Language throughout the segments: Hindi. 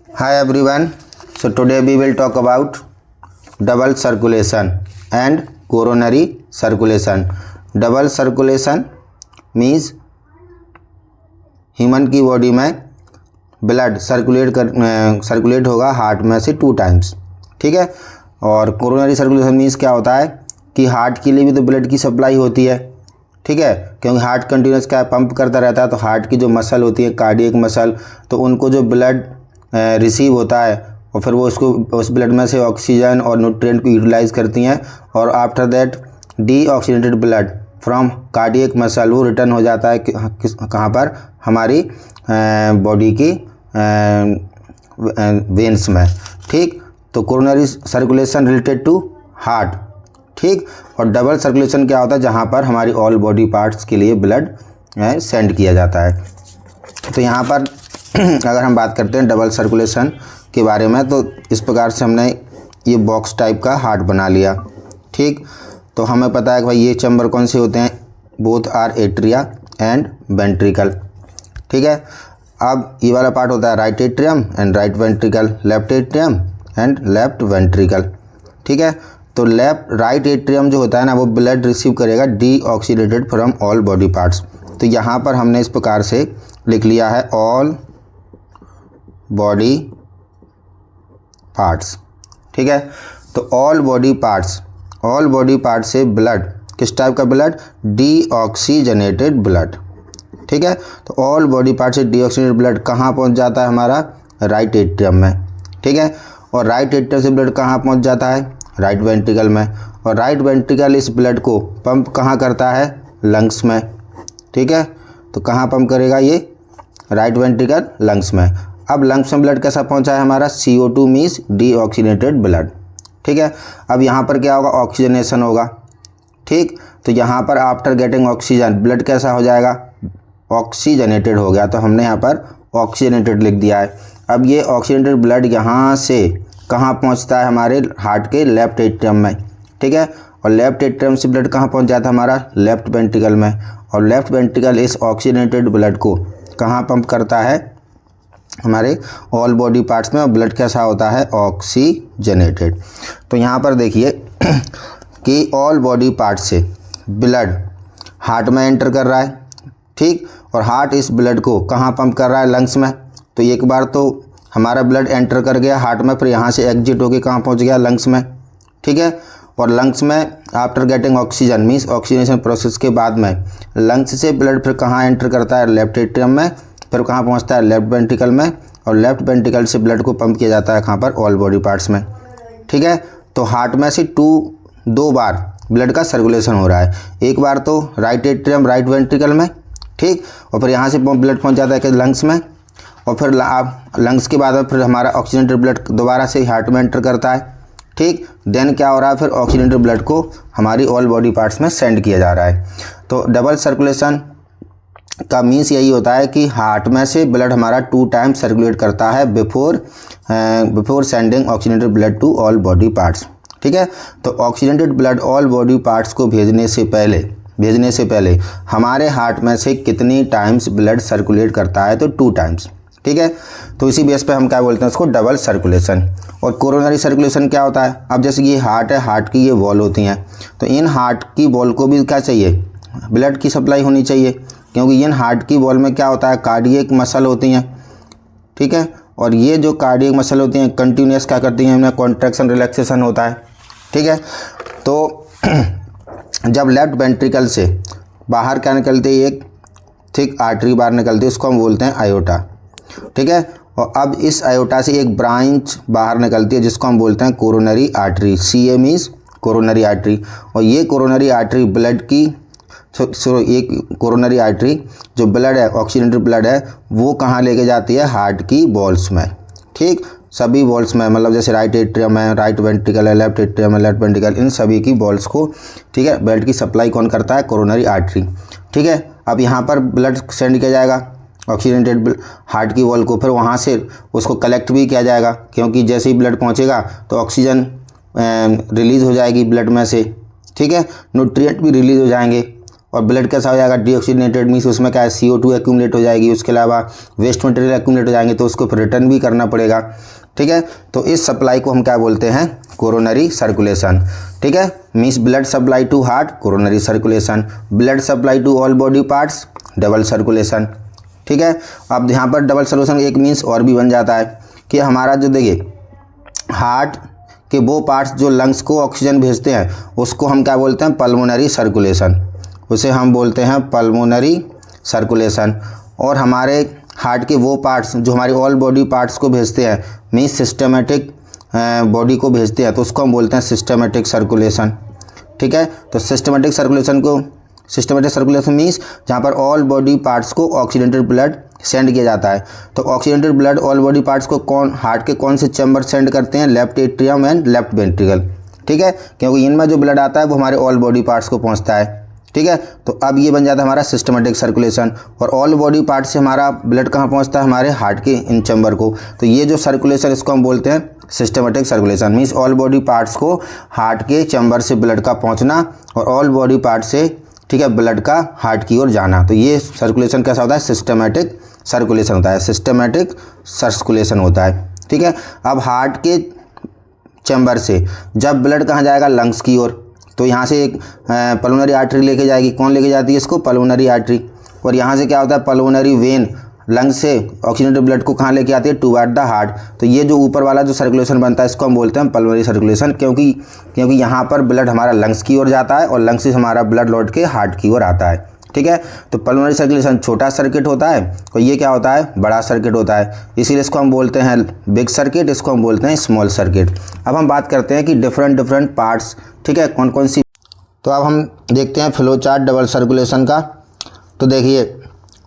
Hi everyone. So today we will talk about double circulation and coronary circulation. Double circulation means human की बॉडी में ब्लड सर्कुलेट होगा हार्ट में से 2 टाइम्स, ठीक है। और कोरोनरी सर्कुलेशन मीन्स क्या होता है कि हार्ट के लिए भी तो ब्लड की सप्लाई होती है, ठीक है, क्योंकि हार्ट कंटिन्यूस क्या पंप करता रहता है। तो हार्ट की जो मसल होती है कार्डियक मसल, तो उनको जो ब्लड रिसीव होता है और फिर वो उस ब्लड में से ऑक्सीजन और न्यूट्रिएंट को यूटिलाइज करती हैं और after that deoxygenated blood from cardiac muscle वो रिटर्न हो जाता है कहाँ पर, हमारी बॉडी की वेन्स में, ठीक। तो coronary circulation related to heart, ठीक। और डबल सर्कुलेशन क्या होता है, जहाँ पर हमारी ऑल बॉडी पार्ट्स के लिए ब्लड सेंड किया जाता है। तो यहाँ पर अगर हम बात करते हैं डबल सर्कुलेशन के बारे में, तो इस प्रकार से हमने ये बॉक्स टाइप का हार्ट बना लिया, ठीक। तो हमें पता है कि भाई ये चैम्बर कौन से होते हैं, both are atria and ventricle, ठीक है। अब ये वाला पार्ट होता है right atrium and right ventricle, left atrium and left ventricle, ठीक है। तो राइट एट्रियम जो होता है ना, वो ब्लड रिसीव करेगा deoxygenated from all body parts. तो यहाँ पर हमने इस प्रकार से लिख लिया है ऑल बॉडी पार्ट्स, ठीक है। तो ऑल बॉडी पार्ट्स से ब्लड, किस टाइप का ब्लड, डीऑक्सीजनेटेड ब्लड, ठीक है। तो ऑल बॉडी पार्ट से डीऑक्सीजनेटेड ब्लड कहाँ पहुँच जाता है, हमारा राइट एट्रियम में, ठीक है। और राइट एट्रियम से ब्लड कहाँ पहुँच जाता है, राइट वेंट्रिकल में। और राइट वेंट्रिकल इस ब्लड को पंप कहाँ करता है, लंग्स में, ठीक है। तो कहाँ पंप करेगा ये, राइट वेंट्रिकल लंग्स में। अब लंग्स में ब्लड कैसा पहुँचा है हमारा, CO2 मीन्स डीऑक्सीनेटेड ब्लड, ठीक है। अब यहाँ पर क्या होगा, ऑक्सीजनेशन होगा, ठीक। तो यहाँ पर आफ्टर गेटिंग ऑक्सीजन ब्लड कैसा हो जाएगा, ऑक्सीजनेटेड हो गया। तो हमने यहाँ पर ऑक्सीजनेटेड लिख दिया है। अब ये ऑक्सीजनेटेड ब्लड यहाँ से कहाँ पहुँचता है, हमारे हार्ट के लेफ्ट एट्रियम में, ठीक है। और लेफ्ट एट्रियम से ब्लड कहाँ पहुँच जाता है, हमारा लेफ्ट वेंट्रिकल में। और लेफ्ट वेंट्रिकल इस ऑक्सीजनेटेड ब्लड को कहाँ पंप करता है, हमारे ऑल बॉडी पार्ट्स में। और ब्लड कैसा होता है, ऑक्सीजनेटेड। तो यहाँ पर देखिए कि ऑल बॉडी पार्ट्स से ब्लड हार्ट में एंटर कर रहा है, ठीक। और हार्ट इस ब्लड को कहाँ पंप कर रहा है, लंग्स में। तो एक बार तो हमारा ब्लड एंटर कर गया हार्ट में, फिर यहाँ से एग्जिट होकर कहाँ पहुँच गया, लंग्स में, ठीक है। और लंग्स में after getting oxygen means oxygenation process के बाद में लंग्स से ब्लड फिर कहाँ एंटर करता है, लेफ्ट एट्रियम में, फिर कहाँ पहुँचता है, लेफ्ट वेंट्रिकल में। और लेफ्ट वेंट्रिकल से ब्लड को पंप किया जाता है कहाँ पर, ऑल बॉडी पार्ट्स में, ठीक है। तो हार्ट में से 2 बार ब्लड का सर्कुलेशन हो रहा है, एक बार तो राइट एट्रियम राइट वेंट्रिकल में, ठीक। और फिर यहाँ से ब्लड पहुँच जाता है कि लंग्स में। और फिर लंग्स के बाद में फिर हमारा ऑक्सीजनेटेड ब्लड दोबारा से हार्ट में एंटर करता है, ठीक। देन क्या हो रहा है, फिर ऑक्सीजनेटेड ब्लड को हमारी ऑल बॉडी पार्ट्स में सेंड किया जा रहा है। तो डबल सर्कुलेशन का मीन्स यही होता है कि हार्ट में से ब्लड हमारा 2 टाइम्स सर्कुलेट करता है before sending oxygenated blood to all body parts, ठीक है। तो oxygenated blood all body parts को भेजने से पहले हमारे हार्ट में से कितनी टाइम्स ब्लड सर्कुलेट करता है, तो 2 टाइम्स, ठीक है। तो इसी बेस पे हम क्या बोलते हैं उसको, डबल सर्कुलेशन। और कोरोनरी सर्कुलेशन क्या होता है, अब जैसे ये हार्ट है, हार्ट की ये वॉल होती हैं, तो इन हार्ट की वॉल को भी क्या चाहिए, ब्लड की सप्लाई होनी चाहिए, क्योंकि इन हार्ट की वॉल में क्या होता है, कार्डियक मसल होती हैं, ठीक है। और ये जो कार्डियक मसल होती हैं कंटिन्यूस क्या करती हैं, इनमें कॉन्ट्रैक्शन रिलैक्सेशन होता है, ठीक है। तो जब लेफ्ट वेंट्रिकल से बाहर क्या निकलती है, एक थिक आर्टरी बाहर निकलती है, उसको हम बोलते हैं आयोटा, ठीक है। और अब इस आयोटा से एक ब्रांच बाहर निकलती है जिसको हम बोलते हैं coronary artery, CA means coronary artery. और ये कोरोनरी आर्टरी ब्लड की एक कोरोनरी आर्टरी जो ब्लड है, ऑक्सीजनेटेड ब्लड है, वो कहाँ लेके जाती है, हार्ट की वॉल्स में, ठीक। सभी वॉल्स में, मतलब जैसे राइट एट्रियम है, राइट वेंट्रिकल है, लेफ्ट एट्रियम है, लेफ्ट वेंट्रिकल, इन सभी की वॉल्स को, ठीक है, ब्लड की सप्लाई कौन करता है, कोरोनरी आर्टरी, ठीक है। अब यहाँ पर ब्लड सेंड किया जाएगा ऑक्सीजनेटेड हार्ट की वॉल को, फिर वहाँ से उसको कलेक्ट भी किया जाएगा, क्योंकि जैसे ही ब्लड पहुँचेगा तो ऑक्सीजन रिलीज़ हो जाएगी ब्लड में से, ठीक है, न्यूट्रिएंट भी रिलीज़ हो जाएंगे। और ब्लड कैसा हो जाएगा, डीऑक्सीजनेटेड, मीन्स उसमें क्या है CO2 एक्यूमुलेट हो जाएगी, उसके अलावा वेस्ट मटेरियल एक्यूमुलेट हो जाएंगे तो उसको फिर रिटर्न भी करना पड़ेगा। ठीक है, तो इस सप्लाई को हम क्या बोलते हैं, कोरोनरी सर्कुलेशन। ठीक है, means blood supply to heart, coronary circulation, blood supply to all body parts, double circulation. ठीक है, अब यहाँ पर डबल सर्कुलेशन एक मीन्स और भी बन जाता है कि हमारा जो देखिए हार्ट के वो पार्ट्स जो लंग्स को ऑक्सीजन भेजते हैं उसको हम क्या बोलते हैं, पल्मोनरी सर्कुलेशन, उसे हम बोलते हैं पल्मोनरी सर्कुलेशन। और हमारे हार्ट के वो पार्ट्स जो हमारी ऑल बॉडी पार्ट्स को भेजते हैं, मीन्स सिस्टमेटिक बॉडी को भेजते हैं, तो उसको हम बोलते हैं सिस्टमेटिक सर्कुलेशन। ठीक है, तो सिस्टमेटिक सर्कुलेशन मीन्स जहाँ पर ऑल बॉडी पार्ट्स को ऑक्सीडेंटेड ब्लड सेंड किया जाता है। तो ऑक्सीडेंटेड ब्लड ऑल बॉडी पार्ट्स को हार्ट के कौन से चैम्बर सेंड करते हैं, left atrium and left ventricle. ठीक है, क्योंकि इनमें जो ब्लड आता है वो हमारे ऑल बॉडी पार्ट्स को पहुंचता है। ठीक है, तो अब ये बन जाता है हमारा सिस्टमेटिक सर्कुलेशन। और ऑल बॉडी पार्ट से हमारा ब्लड कहाँ पहुंचता है, हमारे हार्ट के इन चैम्बर को। तो ये जो सर्कुलेशन इसको हम बोलते हैं systematic circulation, means all body parts को हार्ट के चैम्बर से ब्लड का पहुँचना और ऑल बॉडी पार्ट से, ठीक है, ब्लड का हार्ट की ओर जाना। तो ये सर्कुलेशन कैसा होता है, सिस्टमेटिक सर्कुलेशन होता है, सिस्टमेटिक सर्कुलेशन होता है। ठीक है, अब हार्ट के चैम्बर से जब ब्लड कहाँ जाएगा, लंग्स की ओर, तो यहाँ से एक पल्मोनरी आर्टरी लेके जाएगी। कौन लेके जाती है इसको, पल्मोनरी आर्टरी। और यहाँ से क्या होता है, पल्मोनरी वेन लंग्स से ऑक्सीजनेटेड ब्लड को कहाँ लेके आती है, टुवर्ड द हार्ट। तो ये जो ऊपर वाला जो सर्कुलेशन बनता है इसको हम बोलते हैं पल्मोनरी सर्कुलेशन, क्योंकि यहाँ पर ब्लड हमारा लंग्स की ओर जाता है और लंग्स से हमारा ब्लड लौट के हार्ट की ओर आता है। ठीक है, तो पल्मोनरी सर्कुलेशन छोटा सर्किट होता है और ये क्या होता है, बड़ा सर्किट होता है, इसीलिए इसको हम बोलते हैं बिग सर्किट, इसको हम बोलते हैं स्मॉल सर्किट। अब हम बात करते हैं कि डिफरेंट पार्ट्स, ठीक है, कौन कौन सी। तो अब हम देखते हैं फ्लो चार्ट डबल सर्कुलेशन का। तो देखिए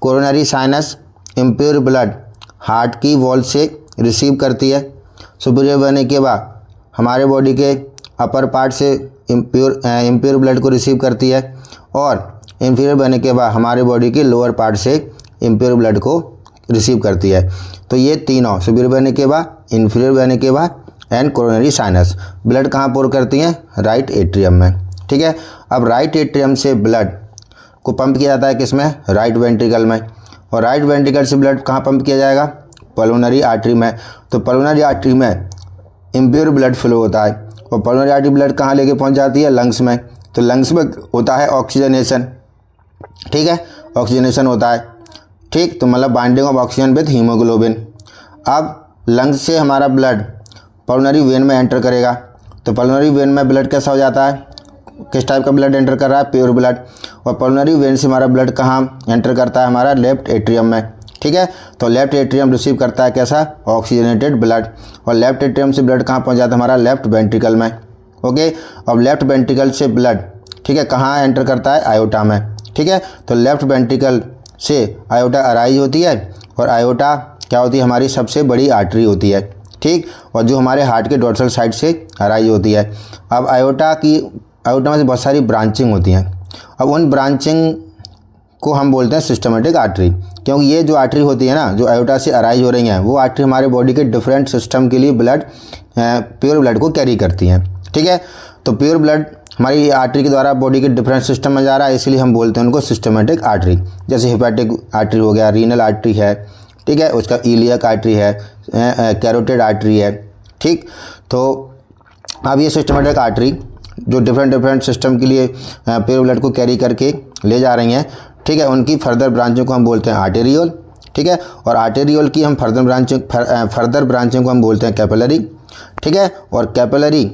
coronary sinus impure blood heart की वॉल से रिसीव करती है, सुपीरियर वेना केवा हमारे बॉडी के अपर पार्ट से इम्प्योर ब्लड को रिसीव करती है, और इन्फीरियर वेना केवा हमारे बॉडी के लोअर पार्ट से इम्प्योर ब्लड को रिसीव करती है। तो ये तीनों superior vena cava, inferior vena cava and coronary sinus blood कहाँ पोर करती हैं, राइट एट्रियम में। ठीक है, अब राइट एट्रियम से ब्लड को पंप किया जाता है किसमें, राइट वेंट्रिकल में, और राइट वेंट्रिकल से ब्लड कहाँ पंप किया जाएगा, पल्मोनरी आर्टरी में। तो पल्मोनरी आर्टरी में इम्प्योर ब्लड फ्लो होता है और पल्मोनरी आर्टरी ब्लड कहाँ लेके पहुँच जाती है, लंग्स में। तो लंग्स में होता है ऑक्सीजनेशन, ठीक है, ऑक्सीजनेशन होता है। ठीक, तो मतलब binding of oxygen with haemoglobin. अब लंग्स से हमारा ब्लड पल्मोनरी वेन में एंटर करेगा। तो पल्मोनरी वेन में ब्लड कैसा हो जाता है, किस टाइप का ब्लड एंटर कर रहा है, प्योर ब्लड। और पल्मोनरी वेन से हमारा ब्लड कहाँ एंटर करता है, हमारा लेफ्ट एट्रियम में। ठीक है, तो लेफ्ट एट्रियम रिसीव करता है कैसा, ऑक्सीजनेटेड ब्लड, और लेफ्ट एट्रियम से ब्लड कहाँ पहुँच जाता है, हमारा लेफ्ट वेंट्रिकल में। ओके, अब लेफ्ट वेंट्रिकल से ब्लड, ठीक है, कहाँ एंटर करता है, आयोटा में। ठीक है, तो लेफ्ट वेंट्रिकल से आयोटा अराइज होती है, और आयोटा क्या होती है, हमारी सबसे बड़ी आर्टरी होती है। ठीक, और जो हमारे हार्ट के डोर्सल साइड से अराइज होती है। अब आयोटा में से बहुत सारी ब्रांचिंग होती हैं। अब उन ब्रांचिंग को हम बोलते हैं सिस्टमेटिक आर्टरी, क्योंकि ये जो आर्टरी होती है ना, जो आयोटा से अराइज हो रही हैं, वो आर्टरी हमारे बॉडी के डिफरेंट सिस्टम के लिए प्योर ब्लड को कैरी करती हैं। ठीक है, तो प्योर ब्लड हमारी आर्टरी के द्वारा बॉडी के डिफरेंट सिस्टम में जा रहा है, इसलिए हम बोलते हैं उनको सिस्टमेटिक आर्टरी। जैसे हेपेटिक आर्टरी हो गया, रीनल आर्टरी है, ठीक है, उसका इलियक आर्टरी है, कैरोटिड आर्टरी है। ठीक, तो अब ये सिस्टमेटिक आर्टरी जो डिफरेंट सिस्टम के लिए प्योर ब्लड को कैरी करके ले जा रही हैं, ठीक है, उनकी फर्दर ब्रांचों को हम बोलते हैं आर्टेरियोल। ठीक है, और आर्टेरियोल की हम फर्दर ब्रांचों को हम बोलते हैं कैपिलरी। ठीक है, और कैपिलरी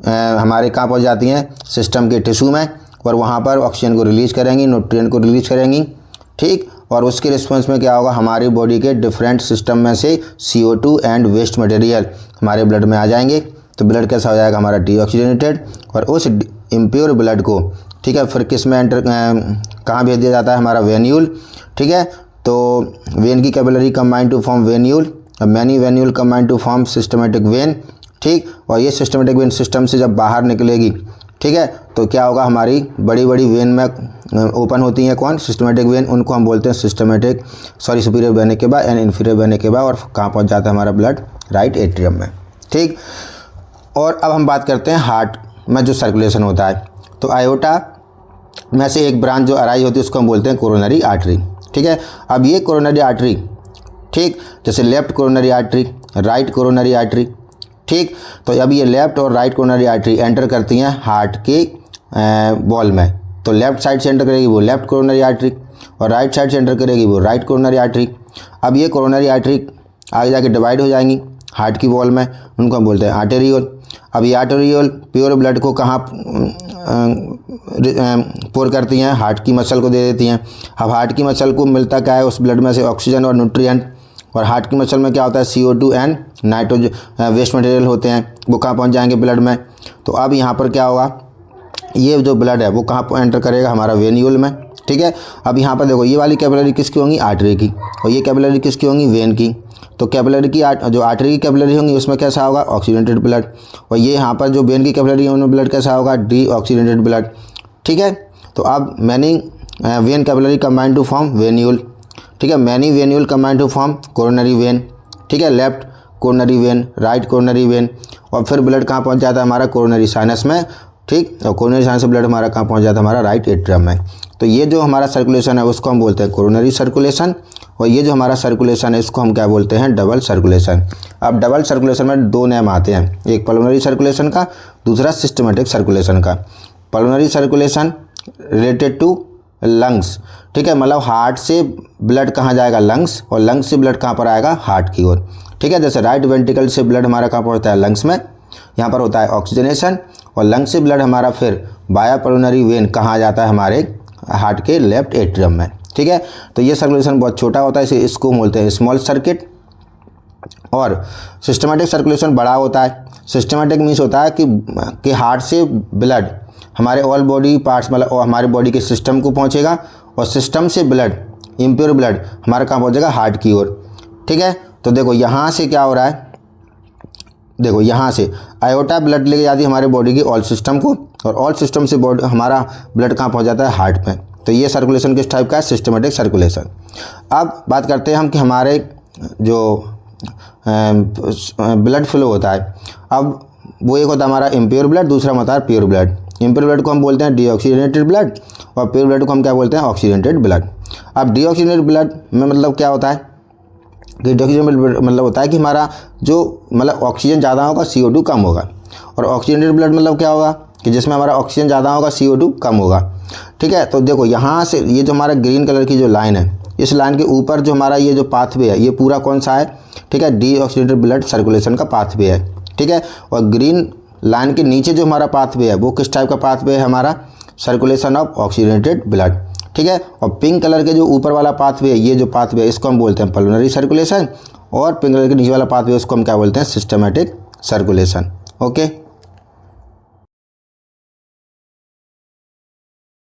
हमारे कहाँ पहुँच जाती हैं, सिस्टम के टिश्यू में, और वहाँ पर ऑक्सीजन को रिलीज़ करेंगी, न्यूट्रिएंट को रिलीज़ करेंगी। ठीक, और उसके रिस्पॉन्स में क्या होगा, हमारी बॉडी के डिफरेंट सिस्टम में से CO2 एंड वेस्ट मटेरियल हमारे ब्लड में आ जाएंगे। तो ब्लड कैसा हो जाएगा, हमारा डीऑक्सीजनेटेड, और उस इम्प्योर ब्लड को, ठीक है, फिर किस में एंटर कहाँ भेज दिया जाता है, हमारा वेन्यूल। ठीक है, तो वेन की capillary combine to form venule, many venule combine to form systematic vein. ठीक, और ये सिस्टमेटिक वेन सिस्टम से जब बाहर निकलेगी, ठीक है, तो क्या होगा, हमारी बड़ी वेन में ओपन होती हैं, कौन, सिस्टमेटिक वेन, उनको हम बोलते हैं superior vena cava and inferior vena cava, और कहाँ पहुँच जाता है हमारा ब्लड, राइट एट्रियम में। ठीक, और अब हम बात करते हैं हार्ट में जो सर्कुलेशन होता है। तो आयोटा में से एक ब्रांच जो अराइज होती है उसको हम बोलते हैं कोरोनरी आर्टरी। ठीक है, अब ये कोरोनरी आर्टरी, ठीक, जैसे left coronary artery, right coronary artery, ठीक, तो अब ये लेफ्ट और राइट कोरोनरी आर्टरी एंटर करती हैं हार्ट के वॉल में। तो लेफ्ट साइड से एंटर करेगी वो लेफ्ट कोरोनरी आर्टरी और राइट साइड से एंटर करेगी वो राइट कोरोनरी आर्टरी। अब ये कोरोनरी आर्टरी आगे जाके डिवाइड हो जाएंगी हार्ट की वॉल में, उनको हम बोलते हैं आर्टेरियोल। अब ये आर्टेरियोल प्योर ब्लड को कहाँ पोर करती हैं, हार्ट की मसल को दे देती हैं। अब हार्ट की मसल को मिलता क्या है उस ब्लड में से, ऑक्सीजन और न्यूट्रिएंट, और हार्ट की मसल में क्या होता है CO2 and nitrogen waste material होते हैं, वो कहाँ पहुँच जाएंगे ब्लड में। तो अब यहाँ पर क्या होगा, ये जो ब्लड है वो कहाँ एंटर करेगा, हमारा वेन्यूल में। ठीक है, अब यहाँ पर देखो ये वाली कैपिलरी किसकी होंगी, आर्टरी की, और ये कैपिलरी किसकी होंगी, वेन की। तो कैपिलरी की जो आर्टरी की कैपिलरी होंगी उसमें कैसा होगा, ऑक्सीडेटेड ब्लड, और ये यहाँ पर जो वेन की कैपिलरी है उनमें ब्लड कैसा होगा, डीऑक्सीडेटेड ब्लड। ठीक है, तो अब many vein capillary combine to form venule. ठीक है, many venule combine to form coronary vein. ठीक है, left coronary vein, right coronary vein, और फिर ब्लड कहाँ पहुँच जाता है हमारा कोरोनरी साइनस में। ठीक, और कोरोनरी साइनस से ब्लड हमारा कहाँ पहुँच जाता है, हमारा राइट एट्रियम में। तो ये जो हमारा सर्कुलेशन है उसको हम बोलते हैं कोरोनरी सर्कुलेशन, और ये जो हमारा सर्कुलेशन है इसको हम क्या बोलते हैं, डबल सर्कुलेशन। अब डबल सर्कुलेशन में दो नेम आते हैं, एक पल्मोनरी सर्कुलेशन का, दूसरा सिस्टमेटिक सर्कुलेशन का। Pulmonary circulation related to lungs. ठीक है, मतलब हार्ट से ब्लड कहाँ जाएगा, लंग्स, और लंग्स से ब्लड कहाँ पर आएगा, हार्ट की ओर। ठीक है, जैसे राइट वेंट्रिकल से ब्लड हमारा कहाँ पहुँचता है, लंग्स में, यहाँ पर होता है ऑक्सीजनेशन, और लंग्स से ब्लड हमारा फिर बाया पल्मोनरी वेन कहाँ जाता है, हमारे हार्ट के लेफ्ट एट्रियम में। ठीक है, तो ये सर्कुलेशन बहुत छोटा होता है, इसे इसको बोलते हैं स्मॉल सर्किट। और सिस्टमेटिक सर्कुलेशन बड़ा होता है। सिस्टमेटिक मीन्स होता है कि हार्ट से ब्लड हमारे ऑल बॉडी पार्ट्स, मतलब हमारे बॉडी के सिस्टम को पहुंचेगा, और सिस्टम से ब्लड, इम्प्योर ब्लड हमारा कहाँ पहुंचेगा, हार्ट की ओर। ठीक है, तो देखो यहाँ से क्या हो रहा है, देखो यहाँ से आयोटा ब्लड लेके जाती है हमारे बॉडी की ऑल सिस्टम को, और ऑल सिस्टम से बॉडी हमारा ब्लड कहाँ पहुँच जाता है, हार्ट में। तो ये सर्कुलेशन किस टाइप का है, सिस्टमेटिक सर्कुलेशन। अब बात करते हैं हम कि हमारे जो ब्लड फ्लो होता है, अब वो एक होता है हमारा इम्प्योर ब्लड, दूसरा होता है प्योर ब्लड। इम्प्योर ब्लड को हम बोलते हैं डीऑक्सीजनेटेड ब्लड, और प्योर ब्लड को हम क्या बोलते हैं, ऑक्सीजनेटेड ब्लड। अब डीऑक्सीजनेटेड ब्लड में मतलब क्या होता है कि डीऑक्सीजनेटेड ब्लड मतलब होता है कि हमारा जो मतलब ऑक्सीजन ज़्यादा होगा, CO2 कम होगा, और ऑक्सीजनेटेड ब्लड मतलब क्या होगा कि जिसमें हमारा ऑक्सीजन ज़्यादा होगा, CO2 कम होगा। ठीक है, तो देखो यहाँ से ये जो हमारा ग्रीन कलर की जो लाइन है, इस लाइन के ऊपर जो हमारा ये जो पाथवे है, ये पूरा कौन सा है, ठीक है, डीऑक्सीजनेटेड ब्लड सर्कुलेशन का पाथवे है। ठीक है, और ग्रीन लाइन के नीचे जो हमारा पाथवे है वो किस टाइप का पाथवे है, हमारा सर्कुलेशन ऑफ ऑक्सीजनेटेड ब्लड। ठीक है, और पिंक कलर के जो ऊपर वाला पाथवे है, ये जो पाथवे है इसको हम बोलते हैं पल्मोनरी सर्कुलेशन, और पिंक कलर के नीचे वाला पाथवे उसको हम क्या बोलते हैं, सिस्टमेटिक सर्कुलेशन। ओके।